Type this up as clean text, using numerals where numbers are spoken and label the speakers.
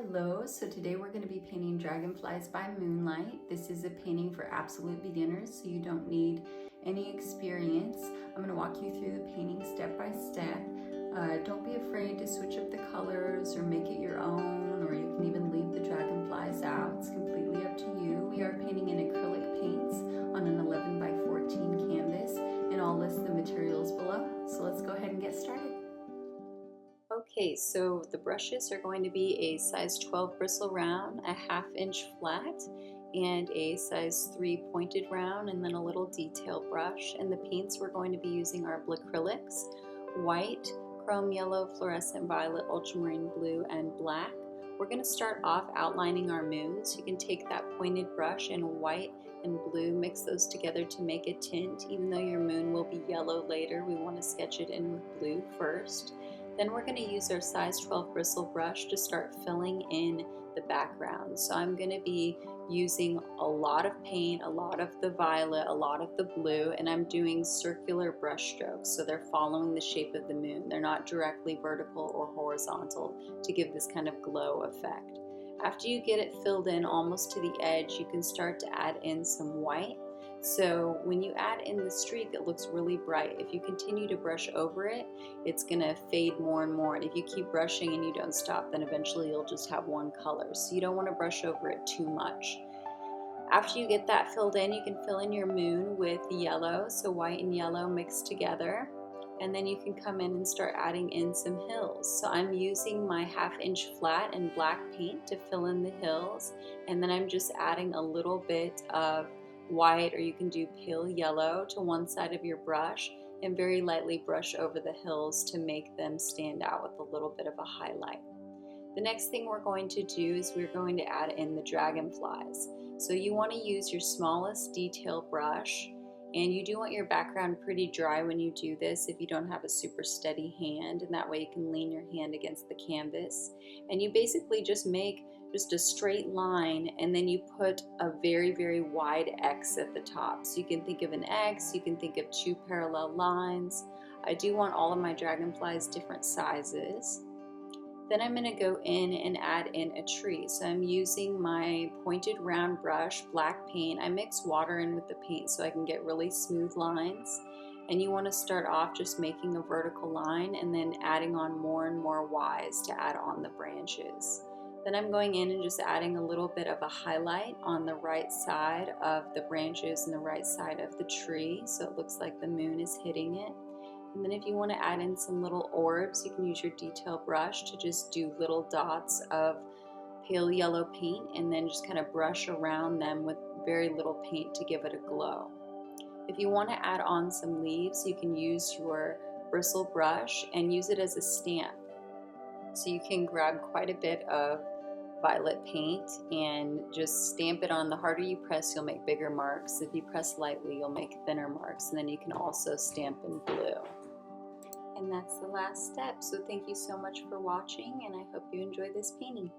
Speaker 1: Hello, so today we're going to be painting Dragonflies by Moonlight. This is a painting for absolute beginners, so you don't need any experience. I'm going to walk you through the painting step by step. Don't be afraid to switch up the colors or make it your own, or you can even leave the dragonflies out. It's completely up to you. We are painting in acrylic paints on an 11 by 14 canvas, and I'll list the materials below. So let's go ahead and get started. Okay, so the brushes are going to be a size 12 bristle round, a 1/2 inch flat, and a size 3 pointed round, and then a little detail brush. And the paints we're going to be using are acrylics, white, chrome yellow, fluorescent violet, ultramarine blue, and black. We're going to start off outlining our moon, so you can take that pointed brush and white and blue, mix those together to make a tint. Even though your moon will be yellow later, we want to sketch it in with blue first. Then we're going to use our size 12 bristle brush to start filling in the background. So I'm going to be using a lot of paint, a lot of the violet, a lot of the blue, and I'm doing circular brush strokes. So they're following the shape of the moon. They're not directly vertical or horizontal to give this kind of glow effect. After you get it filled in almost to the edge, you can start to add in some white. So when you add in the streak, it looks really bright. If you continue to brush over it, it's gonna fade more and more. And if you keep brushing and you don't stop, then eventually you'll just have one color. So you don't wanna brush over it too much. After you get that filled in, you can fill in your moon with yellow, so white and yellow mixed together. And then you can come in and start adding in some hills. So I'm using my 1/2 inch flat and black paint to fill in the hills. And then I'm just adding a little bit of white, or you can do pale yellow, to one side of your brush and very lightly brush over the hills to make them stand out with a little bit of a highlight. The next thing we're going to do is we're going to add in the dragonflies. So you want to use your smallest detail brush, and you do want your background pretty dry when you do this if you don't have a super steady hand, and that way you can lean your hand against the canvas. And you basically just make just a straight line, and then you put a very, very wide X at the top. So you can think of an X, you can think of 2 parallel lines. I do want all of my dragonflies different sizes. Then I'm going to go in and add in a tree. So I'm using my pointed round brush, black paint. I mix water in with the paint so I can get really smooth lines. And you want to start off just making a vertical line and then adding on more and more Ys to add on the branches. Then I'm going in and just adding a little bit of a highlight on the right side of the branches and the right side of the tree, so it looks like the moon is hitting it. And then if you want to add in some little orbs, you can use your detail brush to just do little dots of pale yellow paint and then just kind of brush around them with very little paint to give it a glow. If you want to add on some leaves, you can use your bristle brush and use it as a stamp. So you can grab quite a bit of violet paint and just stamp it on. The harder you press, you'll make bigger marks. If you press lightly, you'll make thinner marks. And then you can also stamp in blue. And that's the last step. So thank you so much for watching, and I hope you enjoy this painting.